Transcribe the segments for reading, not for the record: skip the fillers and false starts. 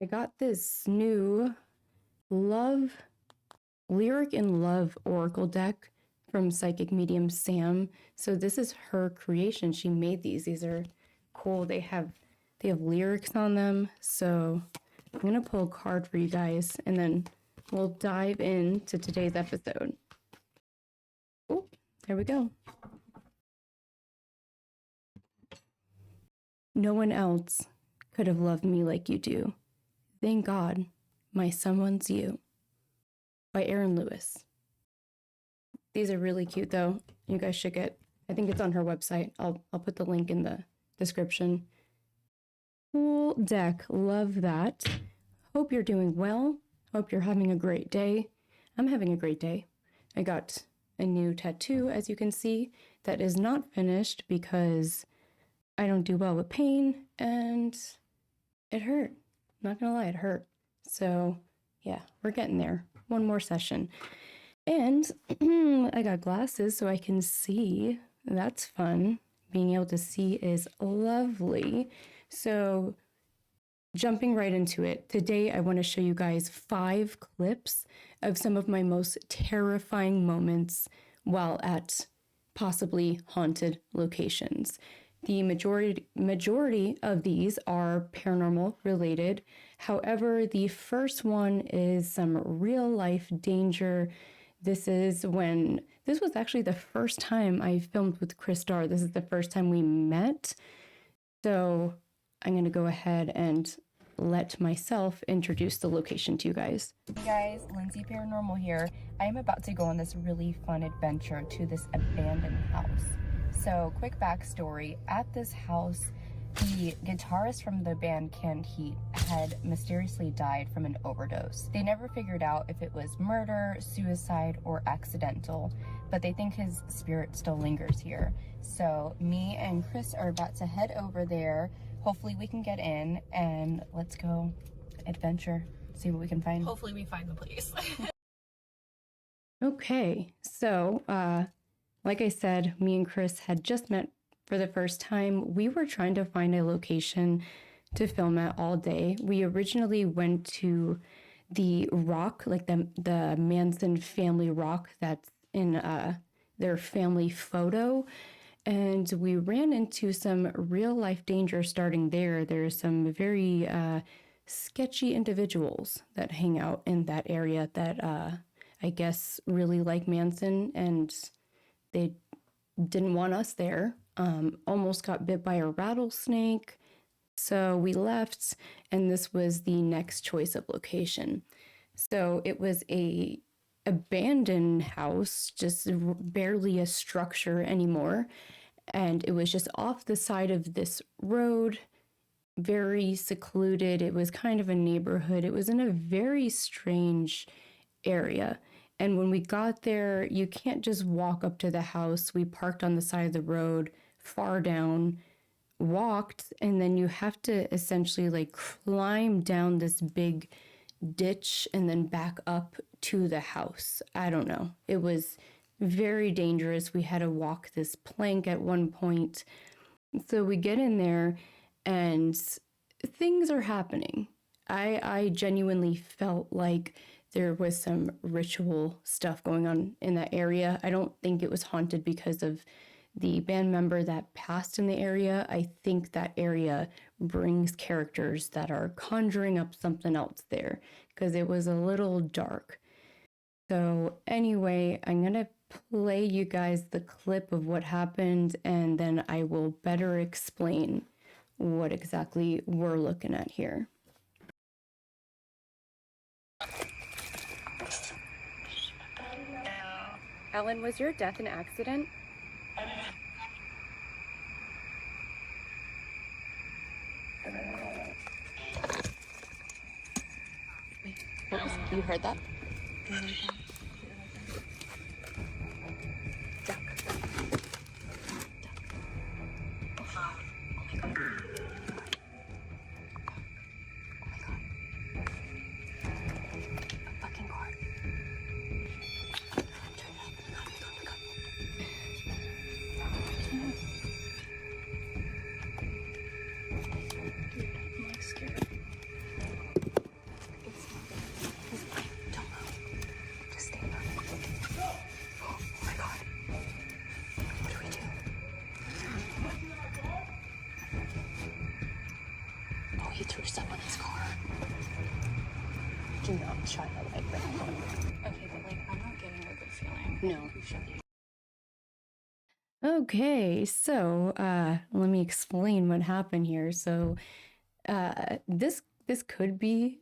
I got this new lyric and love oracle deck from psychic medium Sam. So this is her creation. She made these. These are cool. They have lyrics on them. So I'm gonna pull a card for you guys, and then we'll dive into today's episode. Oh, there we go. No one else could have loved me like you do. Thank God, my someone's you. By Aaron Lewis. These are really cute though. You guys should get, I think it's on her website. I'll put the link in the description. Cool deck. Love that. Hope you're doing well. Hope you're having a great day. I'm having a great day. I got a new tattoo, as you can see, that is not finished because I don't do well with pain and it hurt. Not gonna lie, it hurt. So yeah, we're getting there. One more session. And I got glasses so I can see. That's fun. Being able to see is lovely. So jumping right into it, today I want to show you guys 5 clips of some of my most terrifying moments while at possibly haunted locations. The majority of these are paranormal related. However, the first one is some real life danger. This was actually the first time I filmed with Chris Starr. This is the first time we met. So I'm going to go ahead and let myself introduce the location to you guys. Hey guys, Lindsay Paranormal here. I am about to go on this really fun adventure to this abandoned house. So quick backstory, at this house, the guitarist from the band Canned Heat had mysteriously died from an overdose. They never figured out if it was murder, suicide, or accidental, but they think his spirit still lingers here. So me and Chris are about to head over there. Hopefully we can get in and let's go adventure, see what we can find. Hopefully we find the place. Okay, so like I said, me and Chris had just met for the first time. We were trying to find a location to film at all day. We originally went to the rock, like the Manson family rock that's in their family photo. And we ran into some real life danger starting there. There's some very sketchy individuals that hang out in that area that I guess really like Manson, and they didn't want us there. Almost got bit by a rattlesnake. So we left, and this was the next choice of location. So it was a abandoned house, just barely a structure anymore. And it was just off the side of this road, very secluded. It was kind of a neighborhood. It was in a very strange area. And when we got there, you can't just walk up to the house. We parked on the side of the road, far down, walked, and then you have to essentially like climb down this big ditch and then back up to the house. I don't know. It was very dangerous. We had to walk this plank at one point. So we get in there and things are happening. I genuinely felt like there was some ritual stuff going on in that area. I don't think it was haunted because of the band member that passed in the area. I think that area brings characters that are conjuring up something else there because it was a little dark. So anyway, I'm going to play you guys the clip of what happened, and then I will better explain what exactly we're looking at here. Alan, was your death an accident? You heard that? Duck. he threw stuff on his car. Do not shine a light right now. Okay, but like, I'm not getting a good feeling. No. You should be. Okay, so let me explain what happened here. So this could be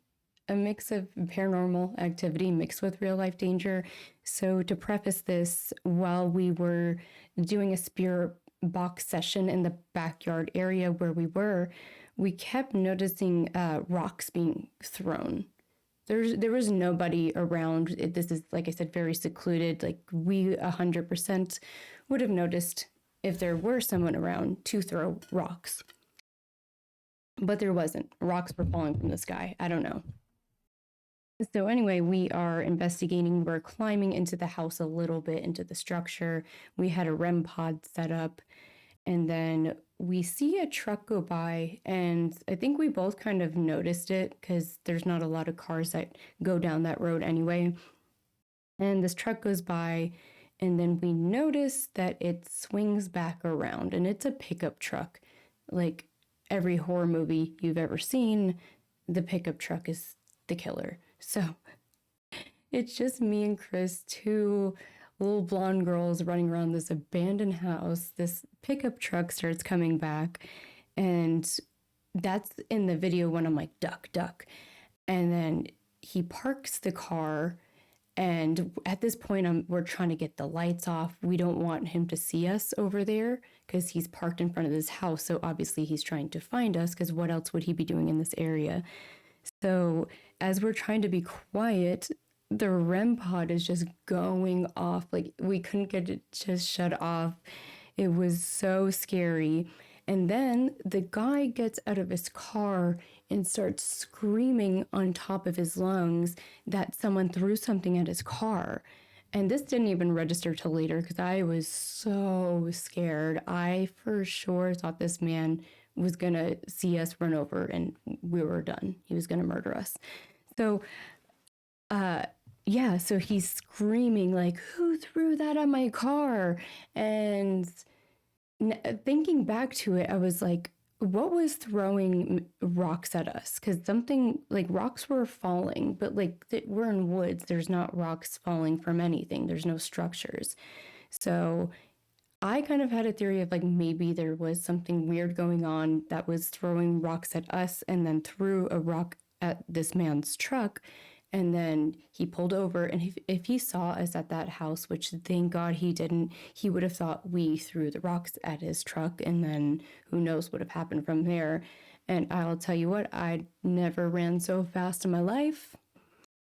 a mix of paranormal activity mixed with real life danger. So to preface this, while we were doing a spirit box session in the backyard area where we kept noticing rocks being thrown. There was nobody around. This is, like I said, very secluded. Like, we 100% would have noticed if there were someone around to throw rocks. But there wasn't. Rocks were falling from the sky. I don't know. So anyway, we are investigating. We're climbing into the house a little bit, into the structure. We had a REM pod set up. And then we see a truck go by, and I think we both kind of noticed it because there's not a lot of cars that go down that road anyway. And this truck goes by, and then we notice that it swings back around, and it's a pickup truck. Like every horror movie you've ever seen, the pickup truck is the killer. So it's just me and Chris, two little blonde girls running around this abandoned house. This pickup truck starts coming back, and that's in the video when I'm like, duck, duck. And then he parks the car, and at this point, we're trying to get the lights off. We don't want him to see us over there because he's parked in front of this house. So obviously he's trying to find us, because what else would he be doing in this area? So as we're trying to be quiet, the REM pod is just going off. Like, we couldn't get it just shut off. It was so scary. And then the guy gets out of his car and starts screaming on top of his lungs that someone threw something at his car. And this didn't even register till later because I was so scared. I for sure thought this man was going to see us run over and we were done. He was going to murder us. So, yeah, so he's screaming like, who threw that at my car? And thinking back to it, I was like, what was throwing rocks at us? Because something like rocks were falling, but like we're in woods. There's not rocks falling from anything. There's no structures. So I kind of had a theory of like maybe there was something weird going on that was throwing rocks at us and then threw a rock at this man's truck. And then he pulled over, and if he saw us at that house, which thank God he didn't, he would have thought we threw the rocks at his truck, and then who knows what would have happened from there. And I'll tell you what, I never ran so fast in my life.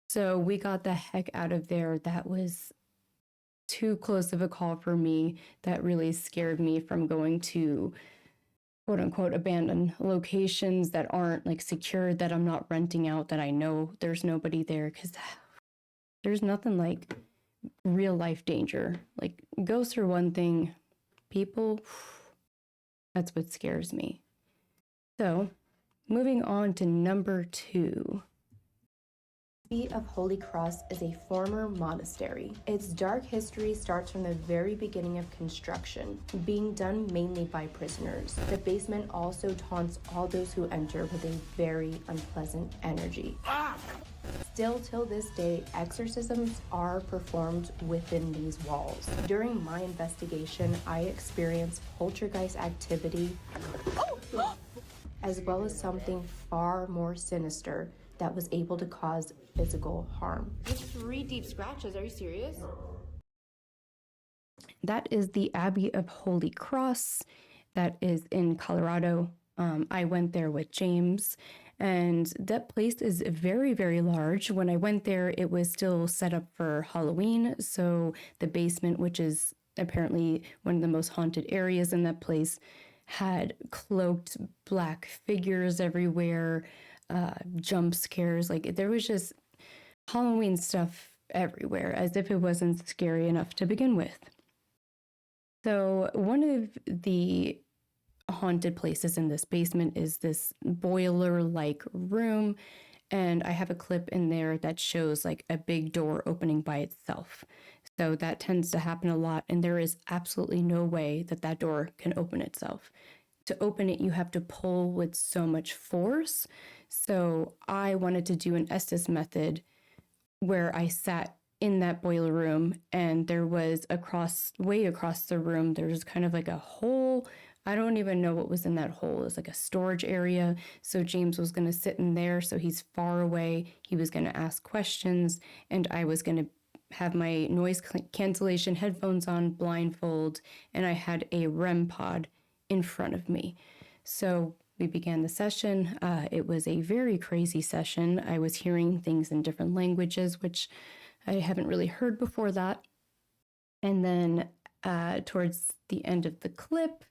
So we got the heck out of there. That was too close of a call for me. That really scared me from going to quote unquote abandoned locations that aren't like secured, that I'm not renting out, that I know there's nobody there, because there's nothing like real life danger. Like, ghosts are one thing, people, that's what scares me. So moving on to number 2. Abbey of Holy Cross is a former monastery. Its dark history starts from the very beginning of construction, being done mainly by prisoners. The basement also taunts all those who enter with a very unpleasant energy. Still till this day, exorcisms are performed within these walls. During my investigation, I experienced poltergeist activity, as well as something far more sinister that was able to cause physical harm. With 3 deep scratches, are you serious? That is the Abbey of Holy Cross. That is in Colorado. I went there with James, and that place is very, very large. When I went there, it was still set up for Halloween. So the basement, which is apparently one of the most haunted areas in that place, had cloaked black figures everywhere, jump scares. Like, there was just Halloween stuff everywhere, as if it wasn't scary enough to begin with. So one of the haunted places in this basement is this boiler-like room, and I have a clip in there that shows like a big door opening by itself. So that tends to happen a lot, and there is absolutely no way that that door can open itself. to open it, you have to pull with so much force. So I wanted to do an Estes method where I sat in that boiler room, and there was way across the room, there's kind of like a hole. I don't even know what was in that hole. It was like a storage area. So James was going to sit in there. So he's far away. He was going to ask questions, and I was going to have my noise cancellation headphones on, blindfold, and I had a REM pod in front of me. So we began the session. It was a very crazy session. I was hearing things in different languages, which I haven't really heard before that. And then towards the end of the clip,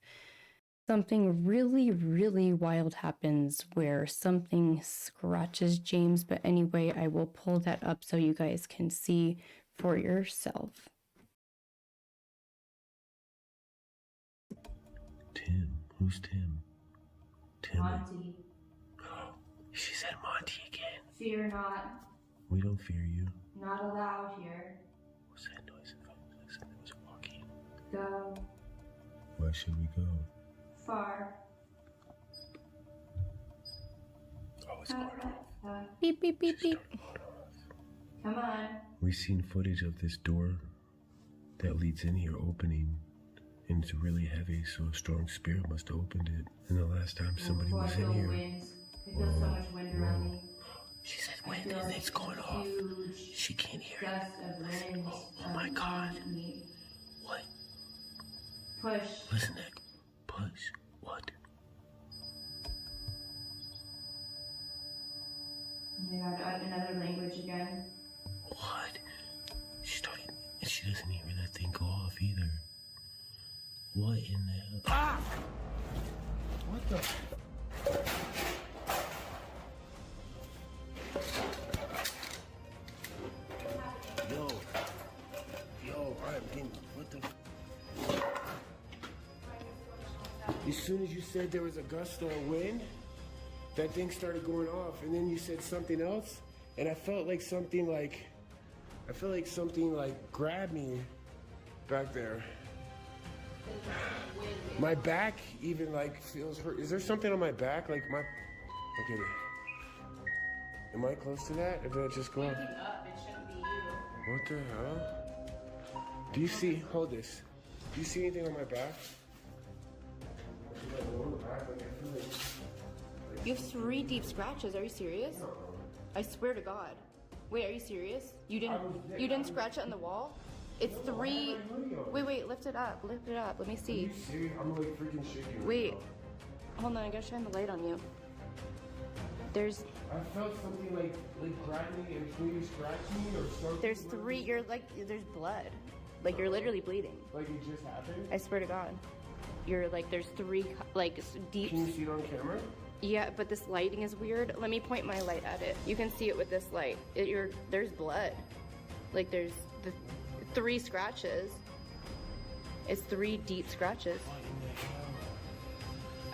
something really, really wild happens where something scratches James. But anyway, I will pull that up so you guys can see for yourself. Tim? Who's Tim? Tim. Monty. She said Monty again. Fear not. We don't fear you. Not allowed here. What's that noise? Listen, there was walking. Go Where should we go? far. Oh, it's going off. Beep, beep, beep, beep. Come on. We've seen footage of this door that leads in here opening, and it's really heavy, so a strong spirit must have opened it. And the last time somebody was in here. Wind. I feel so much wind around me. She said wind and it's going off. Huge She can't hear it. gust of wind. Oh my God. Me. What? Push. Listen, Nick. Push. What? Oh my God, another language again. What? She started, and she doesn't hear that thing go off either. What in the hell? Ah! What the? Yo, I'm getting, what the? As soon as you said there was a gust of wind, that thing started going off, and then you said something else, and I felt like something like grabbed me back there. My back even like feels hurt. Is there something on my back? Like my, okay. Am I close to that? Or did it just go off? Up, it shouldn't be you. What the hell? Do you see, hold this. Do you see anything on my back? You have 3 deep scratches. Are you serious? I swear to God. Wait, are you serious? You didn't scratch it on the wall? It's 3. Wait, lift it up. Lift it up. Let me see. I'm like freaking shaking. Wait. Hold on, I gotta shine the light on you. There's I felt something like grab me and maybe scratch me or something. there's 3, you're like, there's blood. Like you're literally bleeding. Like it just happened? I swear to God. You're like, there's 3 like deep. Can you see it on camera? Yeah, but this lighting is weird. Let me point my light at it. You can see it with this light. There's blood. Like there's the 3 scratches. It's 3 deep scratches.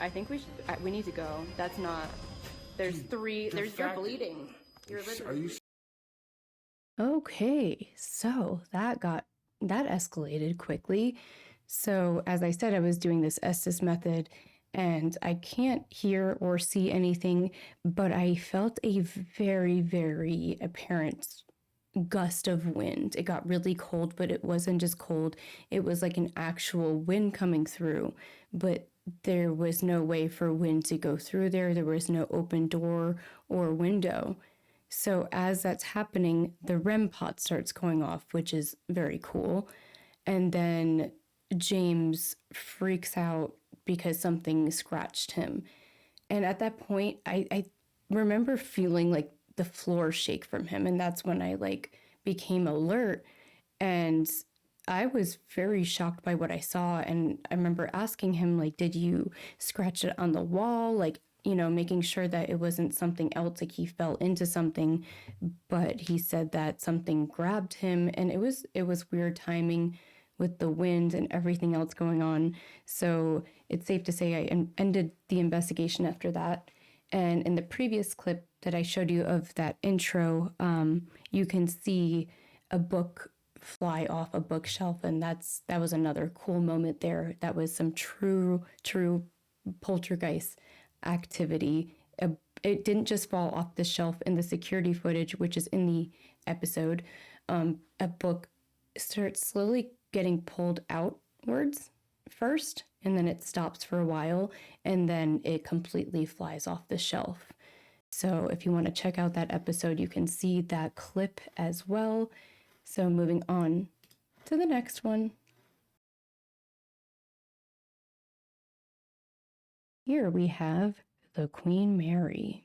I think we need to go. That's not. There's 3. You're bleeding. You're literally. Okay, so that escalated quickly. So as I said, I was doing this Estes method, and I can't hear or see anything, but I felt a very, very apparent gust of wind. It got really cold, but it wasn't just cold. It was like an actual wind coming through, but there was no way for wind to go through there. There was no open door or window. So as that's happening, the REM pod starts going off, which is very cool. And then James freaks out because something scratched him. And at that point, I remember feeling like the floor shake from him. And that's when I became alert. And I was very shocked by what I saw. And I remember asking him, did you scratch it on the wall? Making sure that it wasn't something else, like he fell into something. But he said that something grabbed him, and it was weird timing with the wind and everything else going on. So it's safe to say I ended the investigation after that. And in the previous clip that I showed you of that intro, you can see a book fly off a bookshelf, and that was another cool moment there. That was some true poltergeist activity. It didn't just fall off the shelf in the security footage, which is in the episode. A book starts slowly getting pulled outwards first, and then it stops for a while, and then it completely flies off the shelf. So if you want to check out that episode, you can see that clip as well. So moving on to the next one. Here we have the Queen Mary.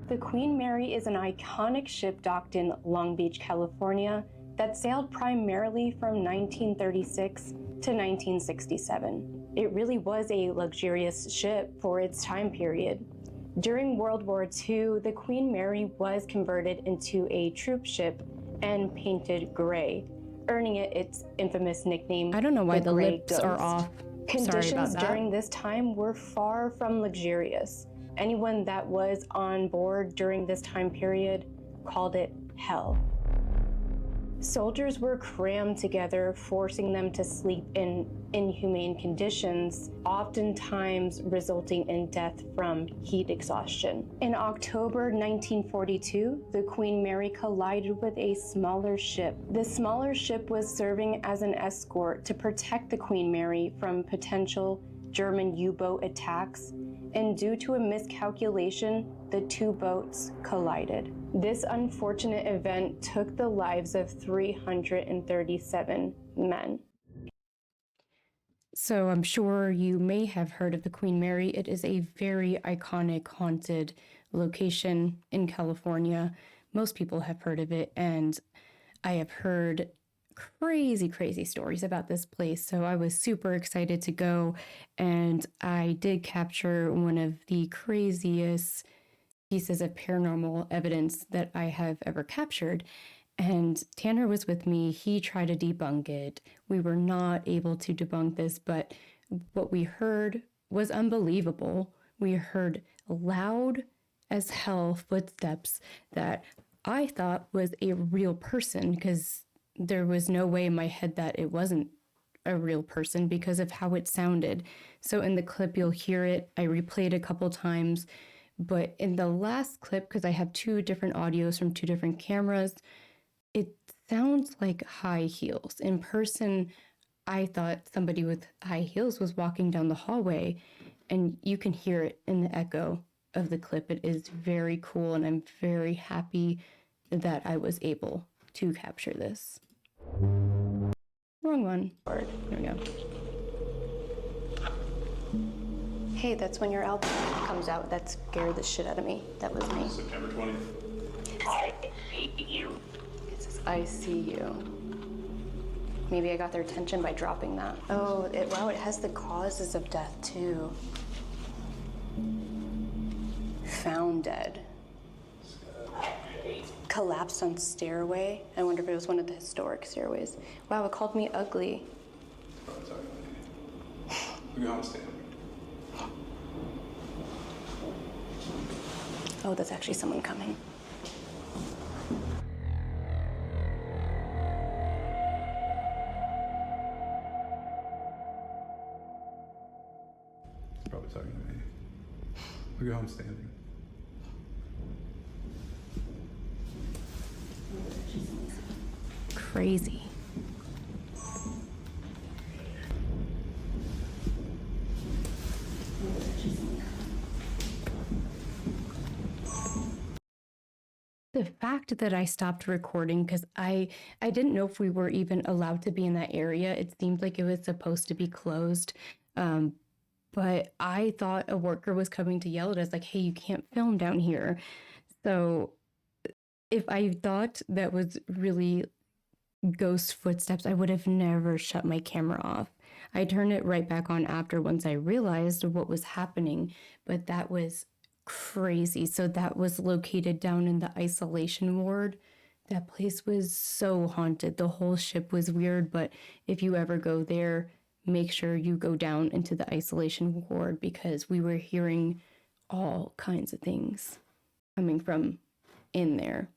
The Queen Mary is an iconic ship docked in Long Beach, California, that sailed primarily from 1936 to 1967. It really was a luxurious ship for its time period. During World War II, the Queen Mary was converted into a troop ship and painted gray, earning it its infamous nickname. I don't know why the Gray lips are Ghost. off. Conditions Sorry about that. during this time were far from luxurious. Anyone that was on board during this time period called it hell. Soldiers were crammed together, forcing them to sleep in inhumane conditions, oftentimes resulting in death from heat exhaustion. In October 1942, the Queen Mary collided with a smaller ship. The smaller ship was serving as an escort to protect the Queen Mary from potential German U-boat attacks, and due to a miscalculation, the two boats collided. This unfortunate event took the lives of 337 men. So I'm sure you may have heard of the Queen Mary. It is a very iconic haunted location in California. Most people have heard of it, and I have heard crazy stories about this place. So I was super excited to go, and I did capture one of the craziest pieces of paranormal evidence that I have ever captured. And Tanner was with me. He tried to debunk it. We were not able to debunk this, but what we heard was unbelievable. We heard loud as hell footsteps that I thought was a real person, because there was no way in my head that it wasn't a real person because of how it sounded. So in the clip, you'll hear it. I replayed a couple times, but in the last clip, because I have two different audios from two different cameras, it sounds like high heels. In person, I thought somebody with high heels was walking down the hallway, and you can hear it in the echo of the clip. It is very cool, and I'm very happy that I was able to capture this. Wrong one. There we go. Hey, that's when your album comes out. That scared the shit out of me. That was me. September 20th. I see you. It says, I see you. Maybe I got their attention by dropping that. Oh, wow, it has the causes of death, too. Found dead. Collapsed on stairway. I wonder if it was one of the historic stairways. Wow, it called me ugly. Probably talking about you. We go home, stand. Oh, that's actually someone coming. Probably talking to me. We go home standing. Crazy. The fact that I stopped recording, because I didn't know if we were even allowed to be in that area. It seemed like it was supposed to be closed. But I thought a worker was coming to yell at us like, hey, you can't film down here. So if I thought that was really ghost footsteps, I would have never shut my camera off. I turned it right back on after once I realized what was happening, but that was crazy. So that was located down in the isolation ward. That place was so haunted. The whole ship was weird, but if you ever go there, make sure you go down into the isolation ward, because we were hearing all kinds of things coming from in there.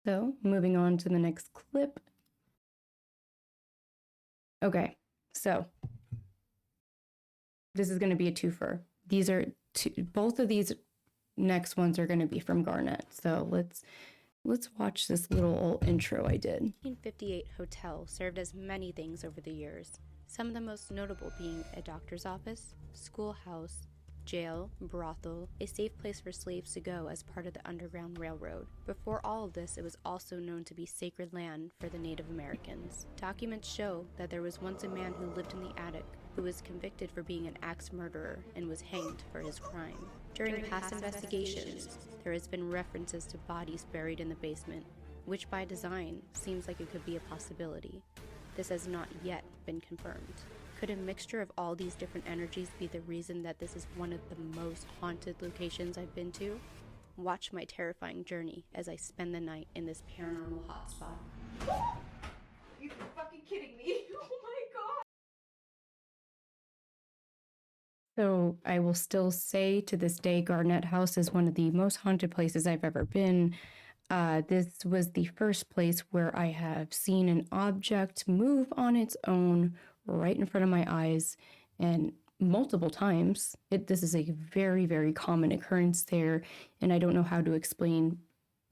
So moving on to the next clip. Okay, so this is going to be a twofer. These are both of these next ones are going to be from Garnett. So let's watch this little old intro I did. 1958 hotel served as many things over the years, some of the most notable being a doctor's office, schoolhouse, jail, brothel, a safe place for slaves to go as part of the Underground Railroad. Before all of this, it was also known to be sacred land for the Native Americans. Documents show that there was once a man who lived in the attic who was convicted for being an axe murderer and was hanged for his crime. During past investigations, there has been references to bodies buried in the basement, which by design seems like it could be a possibility. This has not yet been confirmed. Could a mixture of all these different energies be the reason that this is one of the most haunted locations I've been to? Watch my terrifying journey as I spend the night in this paranormal hotspot. Are you fucking kidding me? Oh my god! So I will still say to this day, Garnett House is one of the most haunted places I've ever been. This was the first place where I have seen an object move on its own right in front of my eyes, and multiple times. This is a very, very common occurrence there, and I don't know how to explain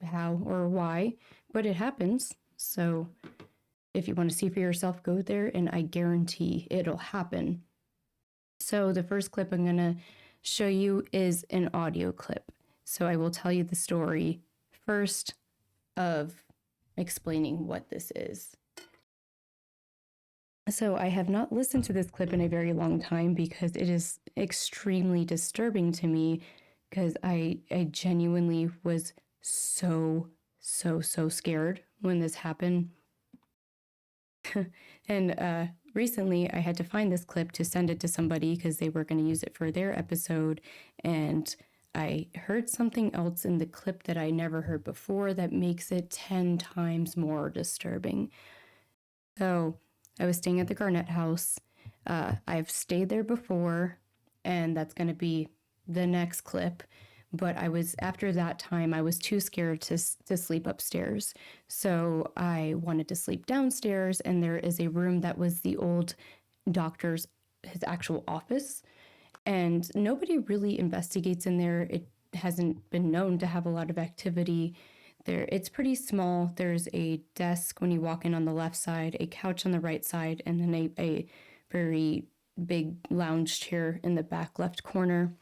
how or why, but it happens. So if you want to see for yourself, go there, and I guarantee it'll happen. So the first clip I'm going to show you is an audio clip. So I will tell you the story first of explaining what this is. So I have not listened to this clip in a very long time because it is extremely disturbing to me, because I genuinely was so scared when this happened. And recently I had to find this clip to send it to somebody because they were going to use it for their episode, and I heard something else in the clip that I never heard before that makes it 10 times more disturbing. So I was staying at the Garnett House. I've stayed there before, and that's going to be the next clip. But after that time, I was too scared to sleep upstairs. So I wanted to sleep downstairs, and there is a room that was the old doctor's, his actual office. And nobody really investigates in there. It hasn't been known to have a lot of activity there. It's pretty small. There's a desk when you walk in on the left side, a couch on the right side, and then a very big lounge chair in the back left corner.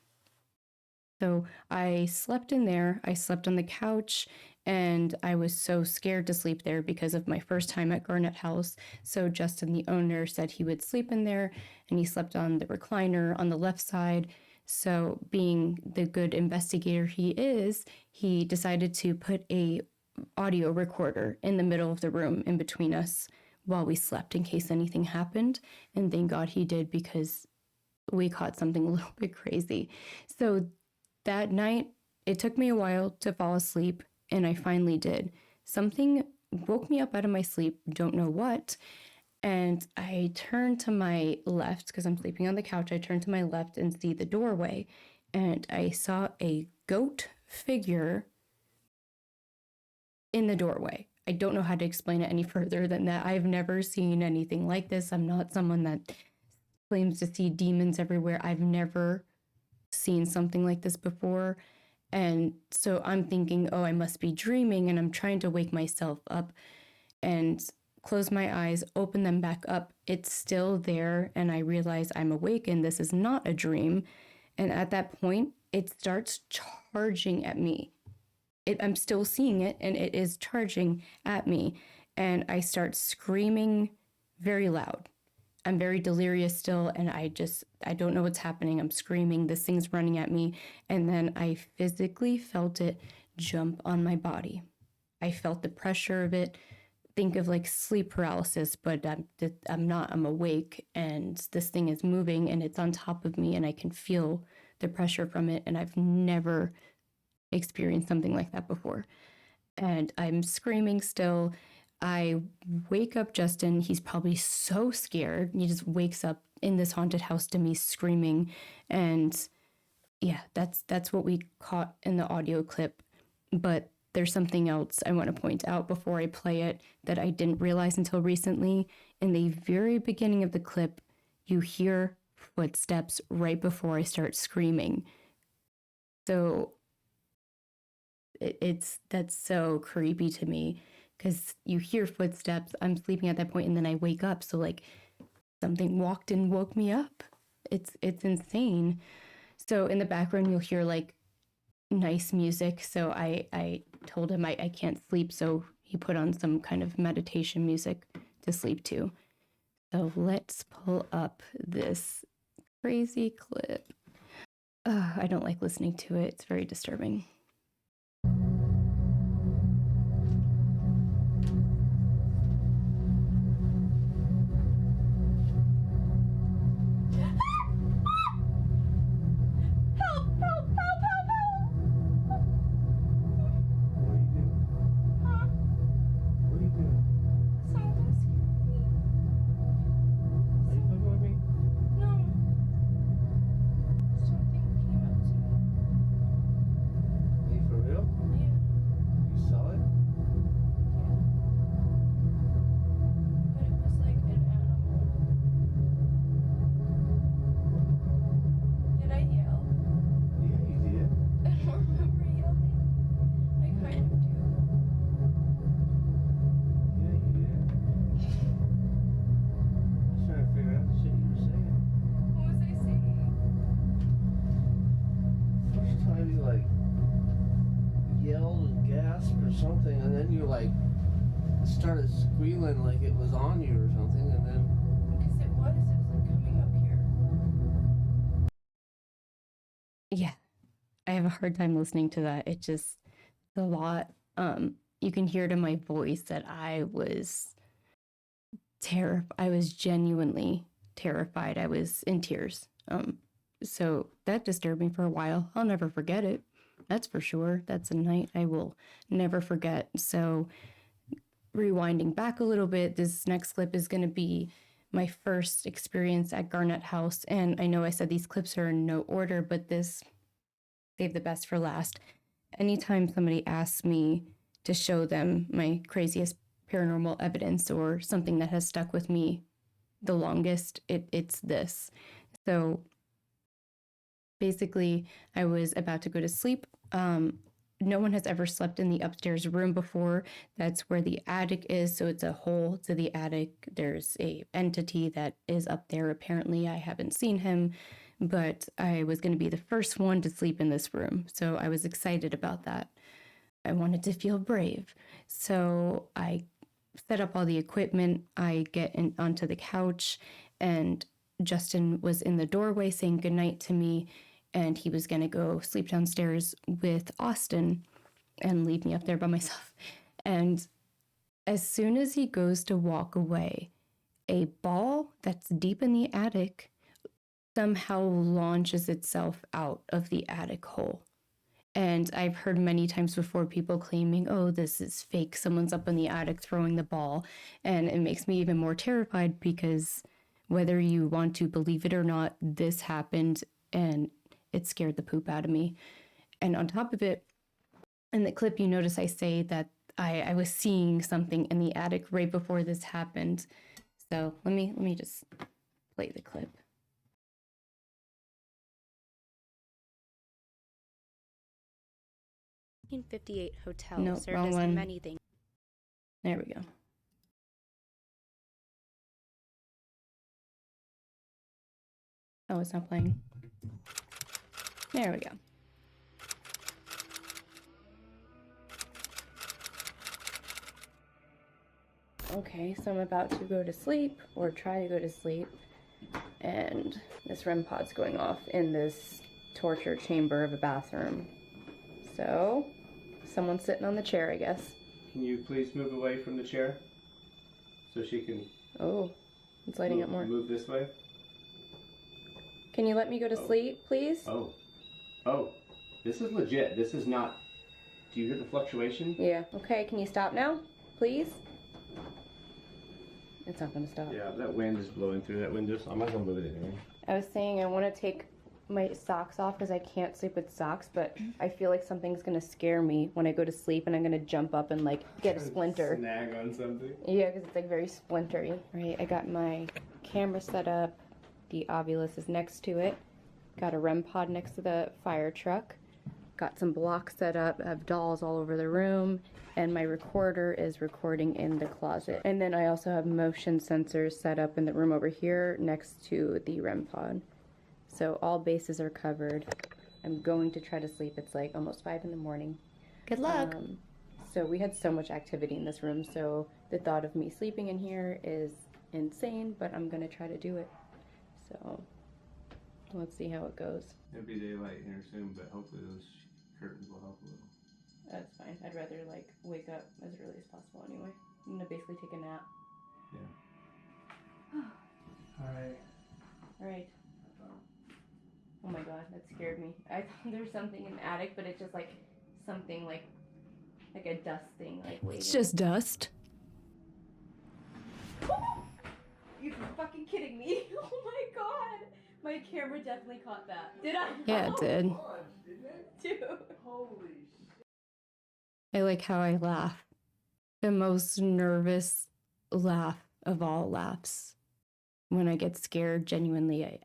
So I slept in there. I slept on the couch, and I was so scared to sleep there because of my first time at Garnett House. So Justin, the owner, said he would sleep in there, and he slept on the recliner on the left side. So being the good investigator he is, he decided to put a audio recorder in the middle of the room in between us while we slept in case anything happened. And thank God he did, because we caught something a little bit crazy. So that night, it took me a while to fall asleep, and I finally did. Something woke me up out of my sleep, don't know what, and I turned to my left, because I'm sleeping on the couch. I turned to my left and see the doorway, and I saw a goat figure in the doorway. I don't know how to explain it any further than that. I've never seen anything like this. I'm not someone that claims to see demons everywhere. I've never seen something like this before. And so I'm thinking, oh, I must be dreaming, and I'm trying to wake myself up and close my eyes, open them back up. It's still there, and I realize I'm awake and this is not a dream. And at that point, it starts charging at me. I'm still seeing it, and it is charging at me. And I start screaming very loud. I'm very delirious still, and I don't know what's happening. I'm screaming, this thing's running at me, and then I physically felt it jump on my body. I felt the pressure of it. Think of like sleep paralysis, but I'm not, I'm awake, and this thing is moving, and it's on top of me, and I can feel the pressure from it, and I've never experienced something like that before. And I'm screaming still. I wake up Justin. He's probably so scared. He just wakes up in this haunted house to me screaming. And yeah, that's what we caught in the audio clip. But there's something else I want to point out before I play it that I didn't realize until recently. in the very beginning of the clip, you hear footsteps right before I start screaming. So that's so creepy to me because you hear footsteps. I'm sleeping at that point and then I wake up. So like something walked and woke me up. It's insane. So in the background, you'll hear like nice music. So I told him I can't sleep. So he put on some kind of meditation music to sleep to. So let's pull up this crazy clip. I don't like listening to it. It's very disturbing. Something, and then you like started squealing like it was on you or something, and then Because it was like coming up here. Yeah, I have a hard time listening to that. It just a lot. You can hear it in my voice that I was I was genuinely terrified. I was in tears. So that disturbed me for a while. I'll never forget it. That's for sure. That's a night I will never forget. So rewinding back a little bit, this next clip is going to be my first experience at Garnett House. And I know I said these clips are in no order, but this saved the best for last. Anytime somebody asks me to show them my craziest paranormal evidence or something that has stuck with me the longest, it's this. So basically, I was about to go to sleep. No one has ever slept in the upstairs room before. That's where the attic is. So it's a hole to the attic. There's a entity that is up there. Apparently, I haven't seen him, but I was going to be the first one to sleep in this room. So I was excited about that. I wanted to feel brave. So I set up all the equipment. I get onto the couch, and Justin was in the doorway saying goodnight to me. And he was going to go sleep downstairs with Austin and leave me up there by myself. And as soon as he goes to walk away, a ball that's deep in the attic somehow launches itself out of the attic hole. And I've heard many times before people claiming, oh, this is fake. Someone's up in the attic throwing the ball. And it makes me even more terrified because whether you want to believe it or not, this happened and it scared the poop out of me. And on top of it, in the clip, you notice I say that I was seeing something in the attic right before this happened. So let me just play the clip. 1958 hotel No, served wrong as one. many things. There we go. Oh, it's not playing. There we go. Okay, so I'm about to go to sleep, or try to go to sleep, and this REM pod's going off in this torture chamber of a bathroom. So, someone's sitting on the chair, I guess. can you please move away from the chair so she can Oh, it's lighting up more. move this way? Can you let me go to sleep, please? Oh, this is legit. This is not. Do you hear the fluctuation? Yeah. Okay, can you stop now, please? It's not going to stop. Yeah, that wind is blowing through that window, so I might as well move it anyway. I was saying I want to take my socks off because I can't sleep with socks, but I feel like something's gonna scare me when I go to sleep and I'm gonna jump up and like get a splinter. Snag on something. Yeah, because it's like very splintery. Right, I got my camera set up. The Ovilus is next to it. Got a REM pod next to the fire truck. Got some blocks set up. I have dolls all over the room. And my recorder is recording in the closet. And then I also have motion sensors set up in the room over here next to the REM pod. So all bases are covered. I'm going to try to sleep. It's like almost 5 in the morning. Good luck. So we had so much activity in this room, so the thought of me sleeping in here is insane, but I'm gonna try to do it. So let's see how it goes. It'll be daylight here soon, but hopefully those curtains will help a little. That's fine. I'd rather like wake up as early as possible anyway. I'm gonna basically take a nap. Yeah. Alright. Alright. Oh my god, that scared me. I thought there was something in the attic, but it's just like something like a dust thing, like waiting. It's just dust. You're fucking kidding me. Oh my god. My camera definitely caught that. Did I? Yeah, it did. Dude. Holy shit. I like how I laugh. The most nervous laugh of all laughs. When I get scared, genuinely,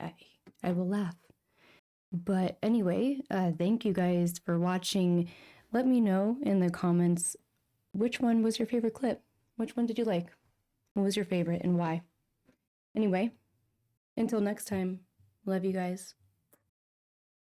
I will laugh. But anyway, thank you guys for watching. Let me know in the comments which one was your favorite clip. Which one did you like? What was your favorite and why? Anyway, until next time, love you guys.